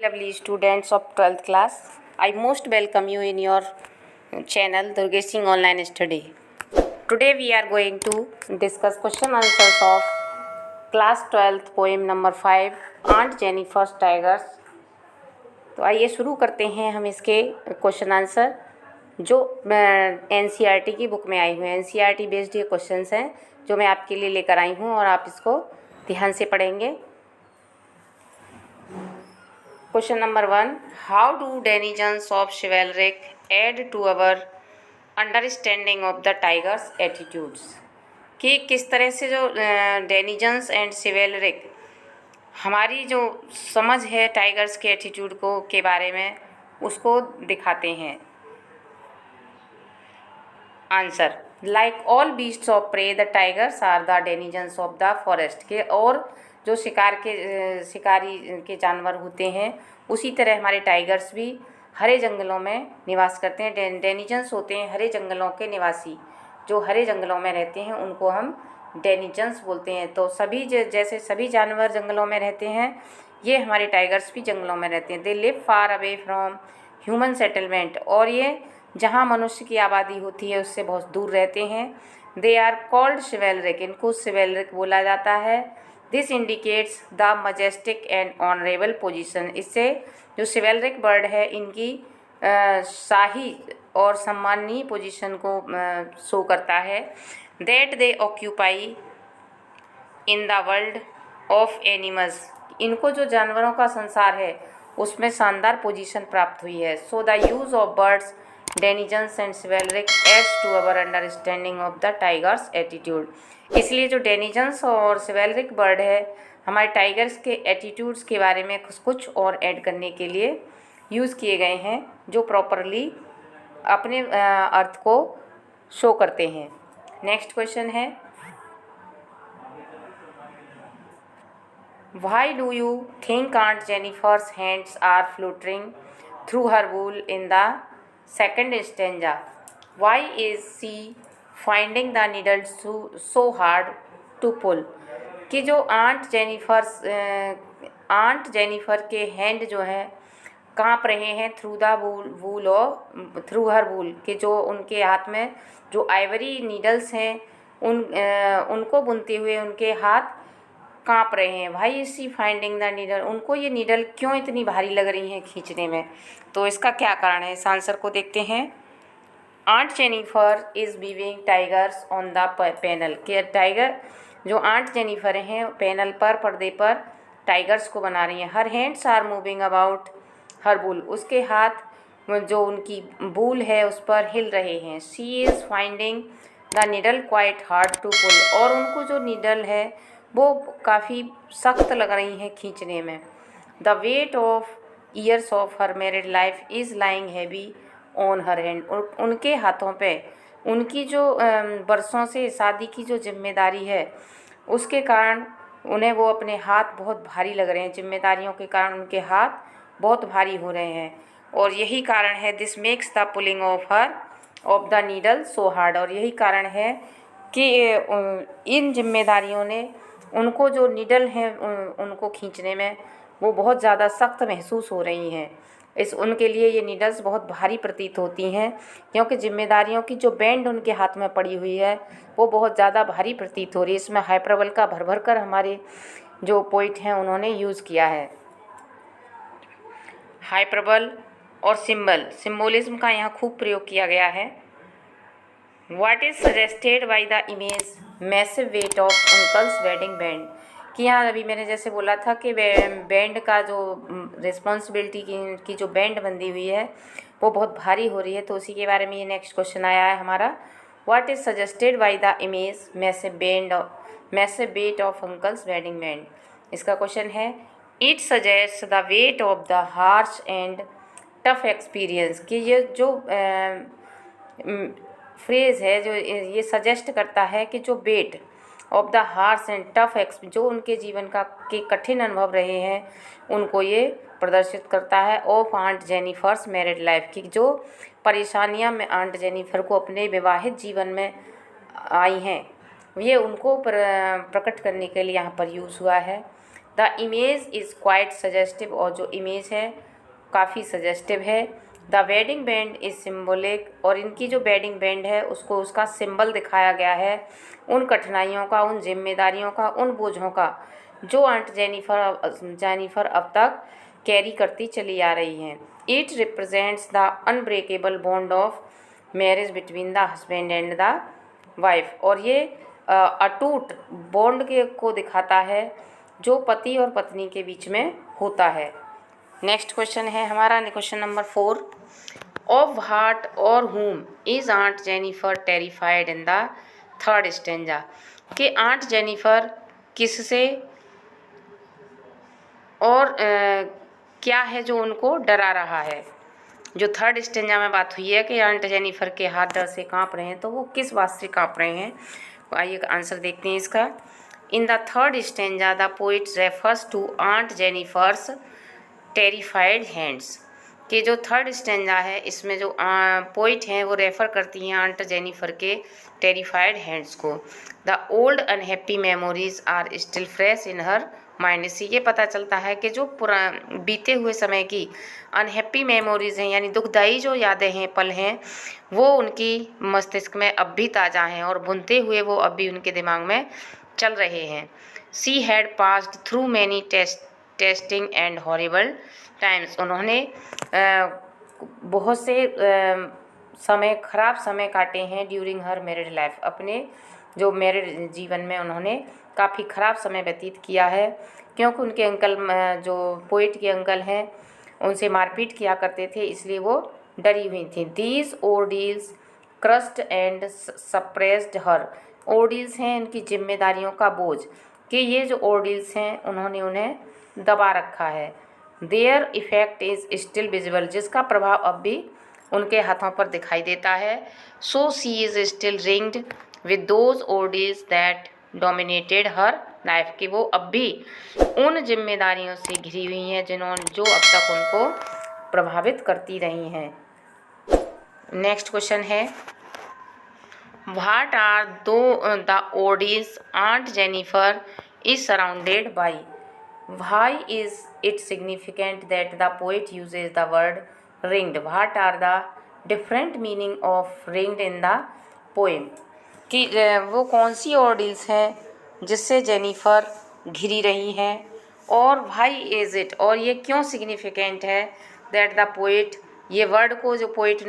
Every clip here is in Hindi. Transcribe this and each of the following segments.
Lovely students of 12th class, I most welcome you in your channel Durgesh Singh Online Study. Today we are going to discuss question answers of class 12th poem number 5 Aunt Jennifer's Tigers. तो आइए शुरू करते हैं हम इसके क्वेश्चन आंसर जो एनसीईआरटी की बुक में आए हुए हैं। एनसीईआरटी बेस्ड ये क्वेश्चंस हैं जो मैं आपके लिए लेकर आई हूँ और आप इसको ध्यान से पढ़ेंगे। Question number 1. How do denizens of chivalric add to our understanding of the tiger's attitudes? कि किस तरह से जो डेनिजन्स एंड चिवैलरिक हमारी जो समझ है टाइगर्स के एटीट्यूड को के बारे में उसको दिखाते हैं। Answer like all beasts of prey the tigers are the denizens of the forest के और जो शिकारी के जानवर होते हैं उसी तरह हमारे टाइगर्स भी हरे जंगलों में निवास करते हैं। डेनिजन्स होते हैं हरे जंगलों के निवासी, जो हरे जंगलों में रहते हैं उनको हम डेनिजन्स बोलते हैं। तो सभी जैसे सभी जानवर जंगलों में रहते हैं, ये हमारे टाइगर्स भी जंगलों में रहते हैं। They live far away from human settlement, और ये जहाँ मनुष्य की आबादी होती है उससे बहुत दूर रहते हैं। दे आर कॉल्ड चिवैलरिक, इनको चिवैलरिक बोला जाता है। This indicates the majestic and honourable position, इससे जो चिवैलरिक बर्ड है इनकी शाही और सम्माननीय पोजीशन को शो करता है। That they occupy in the world of animals, इनको जो जानवरों का संसार है उसमें शानदार पोजीशन प्राप्त हुई है। So the use of birds denizens and chivalric aids to our understanding of the tiger's attitude, इसलिए जो डेनिजन्स और चिवैलरिक बर्ड है हमारे टाइगर्स के एटीट्यूड्स के बारे में कुछ और ऐड करने के लिए यूज़ किए गए हैं जो प्रॉपरली अपने अर्थ को शो करते हैं। नेक्स्ट क्वेश्चन है, why do you think Aunt Jennifer's hands are fluttering through her wool in the second stanza? Why is she finding the needle so hard to pull, कि जो आंट जेनिफर के हैंड जो है काँप रहे हैं थ्रू द वूल और थ्रू हर वूल, कि जो उनके हाथ में जो आइवरी नीडल्स हैं उनको बुनते हुए उनके हाथ काँप रहे हैं। भाई इसी फाइंडिंग द नीडल, उनको ये नीडल क्यों इतनी भारी लग रही हैं खींचने में, तो इसका क्या कारण है, इस आंसर को देखते हैं। Aunt Jennifer is weaving tigers on the panel, के टाइगर जो आंट जेनिफर हैं पैनल पर पर्दे पर टाइगर्स को बना रही हैं। Her hands are moving about her wool, उसके हाथ जो उनकी बूल है उस पर हिल रहे हैं। She is finding the needle quite hard to pull, और उनको जो नीडल है वो काफ़ी सख्त लग रही हैं खींचने में। The weight of years of her married life is lying heavy on her hand, उनके हाथों पे उनकी जो बरसों से शादी की जो जिम्मेदारी है उसके कारण उन्हें वो अपने हाथ बहुत भारी लग रहे हैं, जिम्मेदारियों के कारण उनके हाथ बहुत भारी हो रहे हैं, और यही कारण है this makes the pulling of the needle so hard, और यही कारण है कि इन जिम्मेदारियों ने उनको जो नीडल हैं उनको खींचने में वो बहुत ज़्यादा सख्त महसूस हो रही हैं। उनके लिए ये नीडल्स बहुत भारी प्रतीत होती हैं क्योंकि जिम्मेदारियों की जो बैंड उनके हाथ में पड़ी हुई है वो बहुत ज़्यादा भारी प्रतीत हो रही है। इसमें हाइपरबल का भर कर हमारे जो पोइट हैं उन्होंने यूज़ किया है। हाइपरबल और सिम्बोलिज्म का यहाँ खूब प्रयोग किया गया है। What is suggested by the image massive weight of uncle's wedding band, कि यहाँ अभी मैंने जैसे बोला था कि बैंड का जो रिस्पॉन्सिबिलिटी की जो बैंड बंधी हुई है वो बहुत भारी हो रही है, तो उसी के बारे में ये नेक्स्ट क्वेश्चन आया है हमारा। What is suggested by the image massive weight of uncle's wedding band, इसका क्वेश्चन है it suggest the weight of the harsh and tough experience, कि ये जो फ्रेज़ है जो ये सजेस्ट करता है कि जो wait of the harsh and tough जो उनके जीवन के कठिन अनुभव रहे हैं उनको ये प्रदर्शित करता है। Of Aunt Jennifer's married life, की जो परेशानियां में आंट जेनिफर को अपने विवाहित जीवन में आई हैं ये उनको प्रकट करने के लिए यहाँ पर यूज़ हुआ है। The image is quite suggestive, और जो इमेज है काफ़ी सजेस्टिव है। The wedding band is symbolic, और इनकी जो वेडिंग बैंड है उसको उसका सिंबल दिखाया गया है उन कठिनाइयों का, उन जिम्मेदारियों का, उन बोझों का जो आंट जेनिफर अब तक कैरी करती चली आ रही हैं। It represents the unbreakable bond of marriage between the husband and the wife, और ये अटूट बॉन्ड के को दिखाता है जो पति और पत्नी के बीच में होता है। नेक्स्ट क्वेश्चन है हमारा question number 4। Of what or whom is Aunt Jennifer terrified in the third stanza, कि आंट जेनिफर किससे और क्या है जो उनको डरा रहा है। जो थर्ड स्टेंजा में बात हुई है कि आंट जेनिफर के हाथ डर से काँप रहे हैं, तो वो किस बात से काँप रहे हैं, तो आइए आंसर देखते हैं इसका। In the third stanza the poet refers to Aunt Jennifer's terrified hands, कि जो थर्ड स्टेंजा है इसमें जो पोइट हैं वो रेफ़र करती हैं आंट जेनिफर के टेरिफाइड हैंड्स को। The old unhappy memories are still fresh in her mind, से ये पता चलता है कि जो बीते हुए समय की अनहैप्पी मेमोरीज हैं, यानी दुखदायी जो यादें हैं, पल हैं, वो उनकी मस्तिष्क में अब भी ताज़ा हैं और बुनते हुए वो अब भी उनके दिमाग में चल रहे हैं। She had passed through many testing and horrible times, उन्होंने बहुत से खराब समय काटे हैं ड्यूरिंग हर मैरिड लाइफ, अपने जो मैरिड जीवन में उन्होंने काफ़ी ख़राब समय व्यतीत किया है, क्योंकि उनके अंकल जो पोइट के अंकल हैं उनसे मारपीट किया करते थे, इसलिए वो डरी हुई थी। दीज ओरडील्स क्रस्ट एंड सप्रेस्ड हर, ओरडील्स हैं इनकी जिम्मेदारियों का बोझ, कि ये जो ओरडील्स हैं उन्होंने उन्हें दबा रखा है। Their effect is still visible, जिसका प्रभाव अब भी उनके हाथों पर दिखाई देता है। So she is still ringed with those ordeals that dominated her life, की वो अब भी उन जिम्मेदारियों से घिरी हुई हैं जो अब तक उनको प्रभावित करती रही हैं। नेक्स्ट क्वेश्चन है what are the ordeals Aunt Jennifer is surrounded by, why is it significant that the poet uses the word ringed, what are the different meaning of ringed in the poem, कि वो कौन सी ऑर्डिल्स हैं जिससे जेनिफर घिरी रही हैं, और व्हाई इज़ इट, और ये क्यों सिग्निफिकेंट है दैट द पोइट, ये वर्ड को जो पोइट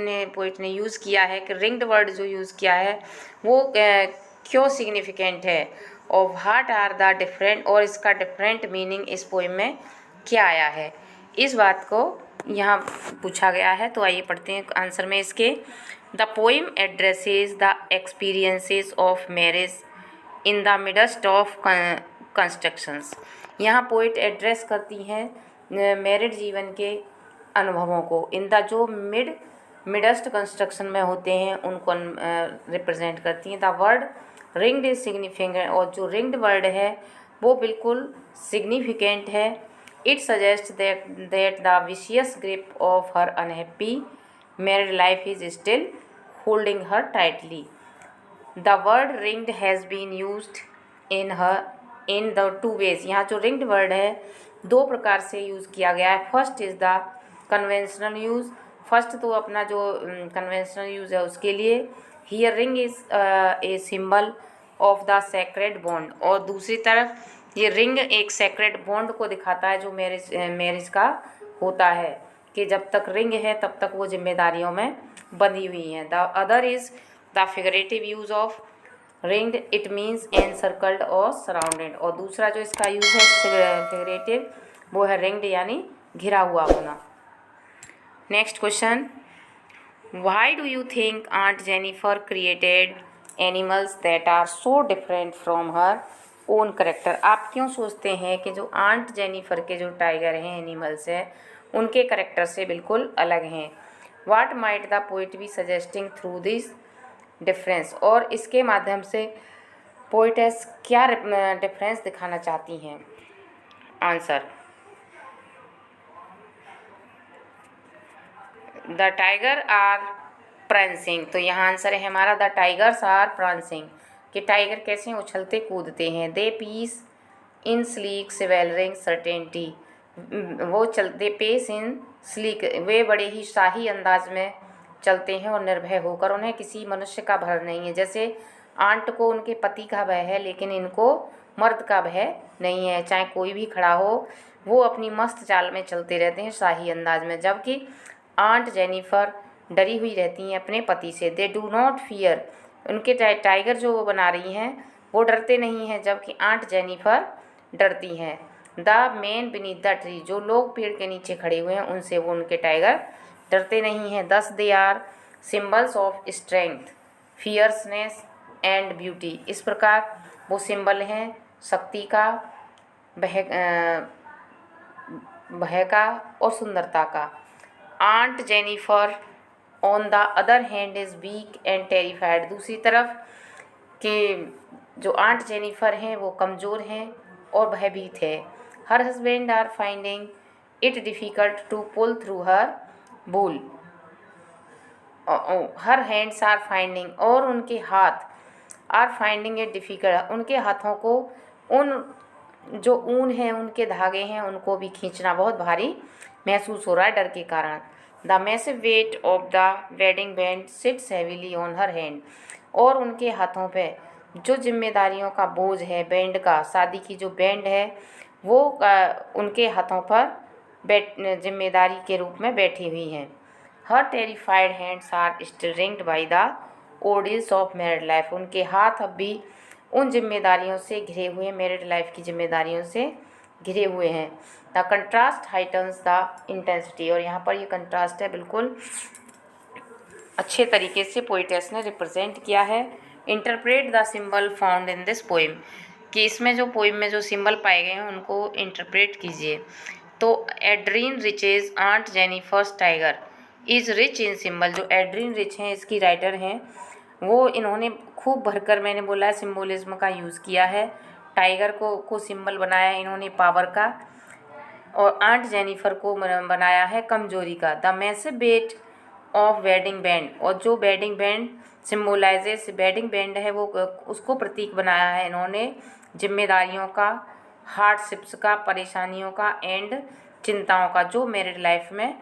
ने यूज़ किया है, कि रिंग्ड वर्ड जो यूज़ किया है वो क्यों सिग्निफिकेंट है, और व्हाट आर द डिफरेंट, और इसका डिफरेंट मीनिंग इस पोएम में क्या आया है, इस बात को यहाँ पूछा गया है। तो आइए पढ़ते हैं आंसर में इसके। The poem addresses the experiences of marriage in the midst of constructions, यहाँ पोइट एड्रेस करती हैं मैरिड जीवन के अनुभवों को, इन द जो मिडस्ट कंस्ट्रक्शन में होते हैं उनको रिप्रेजेंट करती हैं। The word ringed is significant, और जो रिंग्ड वर्ड है वो बिल्कुल सिग्निफिकेंट है। It suggest that the vicious grip of her unhappy married life is still holding her tightly. The word ringed has been used in the two ways, यहाँ जो रिंग्ड वर्ड है दो प्रकार से यूज़ किया गया है। First is the conventional use, first तो अपना जो कन्वेंशनल यूज़ है उसके लिए, here ring is a symbol of the sacred bond, और दूसरी तरफ ये रिंग एक सेक्रेड बॉन्ड को दिखाता है जो मैरिज का होता है, कि जब तक रिंग है तब तक वो जिम्मेदारियों में बंधी हुई हैं। The other is the figurative use of ringed, it means encircled और सराउंडेड, और दूसरा जो इसका यूज़ है फिगरेटिव वो है रिंग्ड यानी घिरा हुआ होना। Next question, why do you think Aunt Jennifer created animals that are so different from her own character, आप क्यों सोचते हैं कि जो आंट जेनिफर के जो टाइगर हैं, एनिमल्स हैं, उनके करेक्टर से बिल्कुल अलग हैं। What might the poet be suggesting through this difference, और इसके माध्यम से पोइटेस क्या डिफरेंस दिखाना चाहती हैं। Answer, the tiger are prancing, तो यहाँ आंसर है हमारा द टाइगर्स आर प्रांसिंग, कि टाइगर कैसे उछलते कूदते हैं। They pace in sleek chivalric certainty, वो चलते पेस इन स्लीक, वे बड़े ही शाही अंदाज में चलते हैं और निर्भय होकर, उन्हें किसी मनुष्य का भय नहीं है। जैसे आंट को उनके पति का भय है, लेकिन इनको मर्द का भय नहीं है, चाहे कोई भी खड़ा हो वो अपनी मस्त चाल में चलते रहते हैं शाही अंदाज में। जबकि आंट जेनिफर डरी हुई रहती हैं अपने पति से। दे डू नॉट फियर, उनके टाइगर जो वो बना रही हैं वो डरते नहीं हैं, जबकि आंट जेनिफर डरती हैं। The man beneath the tree, जो लोग पेड़ के नीचे खड़े हुए हैं उनसे वो उनके टाइगर डरते नहीं हैं। Thus they are symbols of strength, fierceness and beauty, इस प्रकार वो सिंबल हैं शक्ति का, भय का और सुंदरता का। Aunt Jennifer on the other hand is weak and terrified, दूसरी तरफ के जो आंट जेनिफर हैं वो कमज़ोर हैं और भयभीत है। Her husband are finding it difficult to pull through her wool, her hands are finding, और उनके हाथ आर फाइंडिंग इट डिफ़िकल्ट, उनके हाथों को उन जो ऊन है उनके धागे हैं उनको भी खींचना बहुत भारी महसूस हो रहा है डर के कारण। The massive weight of the wedding band sits heavily on her hand, और उनके हाथों पे जो जिम्मेदारियों का बोझ है बैंड का, शादी की जो बैंड है वो उनके हाथों पर जिम्मेदारी के रूप में बैठी हुई हैं। Her terrified hands are still ringed by the ordeals of married life, उनके हाथ अब भी उन जिम्मेदारियों से घिरे हुए, मैरिड लाइफ की जिम्मेदारियों से घिरे हुए हैं। द कंट्रास्ट हाइटन्स द इंटेंसिटी, और यहाँ पर ये कंट्रास्ट है बिल्कुल अच्छे तरीके से पोइटेस ने रिप्रेजेंट किया है। Interpret the symbol found in this poem, कि इसमें जो पोइम में जो सिंबल पाए गए हैं उनको इंटरप्रेट कीजिए। तो Adrienne Rich's aunt Jennifer's tiger is rich in symbol, जो एड्रीन रिच हैं इसकी राइटर हैं, वो इन्होंने खूब भरकर, मैंने बोला है सिम्बोलिज्म का यूज़ किया है, टाइगर को सिंबल बनाया है इन्होंने पावर का, और आंट जेनिफर को बनाया है कमजोरी का। The massive weight of wedding band, और जो वेडिंग बैंड सिम्बोलाइजेस, वेडिंग बैंड है वो उसको प्रतीक बनाया है इन्होंने जिम्मेदारियों का, हार्डशिप्स का, परेशानियों का, एंड चिंताओं का जो मैरिड लाइफ में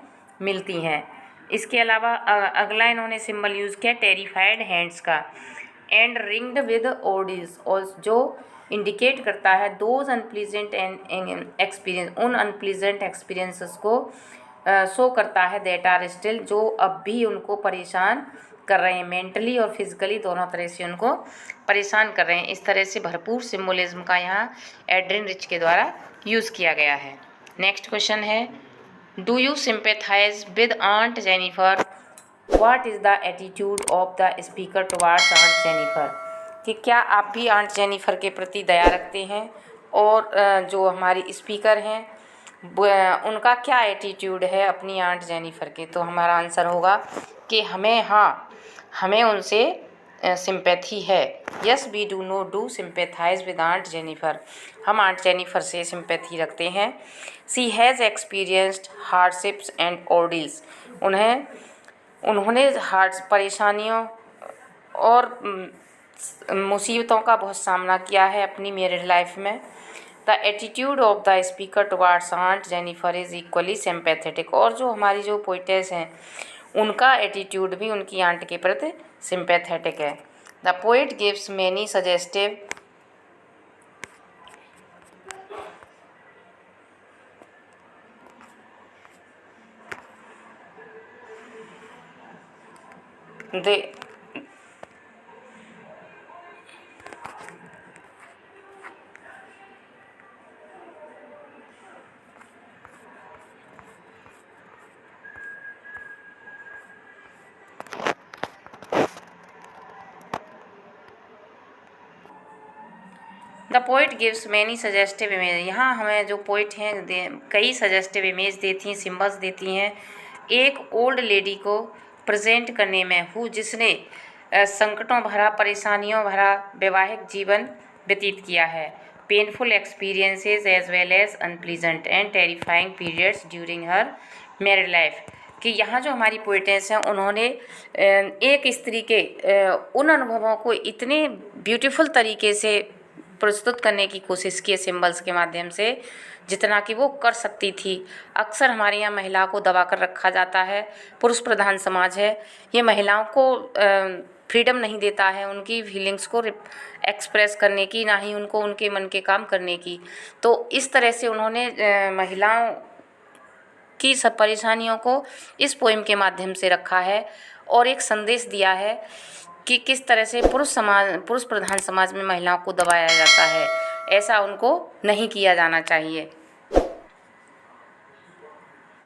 मिलती हैं। इसके अलावा अगला इन्होंने सिंबल यूज़ किया टेरिफाइड हैंड्स का, एंड रिंग्ड विद ओडिल्स, और जो इंडिकेट करता है दोज अनप्लीजेंट एक्सपीरियंस, उन अनप्लीजेंट एक्सपीरियंसेस को शो करता है दैट आर स्टिल, जो अब भी उनको परेशान कर रहे हैं, मेंटली और फिजिकली दोनों तरह से उनको परेशान कर रहे हैं। इस तरह से भरपूर सिम्बोलिज्म का यहाँ एड्रिन रिच के द्वारा यूज़ किया गया है। नेक्स्ट क्वेश्चन है, do you sympathize with aunt Jennifer, what is the attitude of the speaker towards aunt Jennifer, कि क्या आप भी आंट जेनिफर के प्रति दया रखते हैं, और जो हमारी स्पीकर हैं उनका क्या एटीट्यूड है अपनी आंट जेनिफर के। तो हमारा आंसर होगा कि हमें उनसे सिंपैथी है। Yes we do sympathize with aunt Jennifer, हम आंट जेनिफर से सिंपैथी रखते हैं। She has experienced hardships and ordeals, उन्होंने परेशानियों और मुसीबतों का बहुत सामना किया है अपनी मैरिड लाइफ में। The attitude of the speaker towards aunt Jennifer is equally sympathetic, और जो हमारी जो पोइटेस हैं उनका एटीट्यूड भी उनकी आंट के प्रति सिंपैथेटिक है। The poet gives many suggestive the poet gives many suggestive image, यहाँ हमें जो पोइट हैं कई सजेस्टिव इमेज देती हैं, सिम्बल्स देती हैं एक ओल्ड लेडी को प्रेजेंट करने में, हु जिसने संकटों भरा, परेशानियों भरा वैवाहिक जीवन व्यतीत किया है। Painful experiences as well as unpleasant and terrifying periods during her married life, कि यहाँ जो हमारी पोइटेस हैं उन्होंने एक स्त्री के उन अनुभवों को इतने ब्यूटीफुल तरीके से प्रस्तुत करने की कोशिश की है सिंबल्स के माध्यम से, जितना कि वो कर सकती थी। अक्सर हमारे यहाँ महिला को दबा कर रखा जाता है, पुरुष प्रधान समाज है, ये महिलाओं को फ्रीडम नहीं देता है उनकी फीलिंग्स को एक्सप्रेस करने की, ना ही उनको उनके मन के काम करने की। तो इस तरह से उन्होंने महिलाओं की सब परेशानियों को इस पोएम के माध्यम से रखा है और एक संदेश दिया है कि किस तरह से पुरुष प्रधान समाज में महिलाओं को दबाया जाता है, ऐसा उनको नहीं किया जाना चाहिए।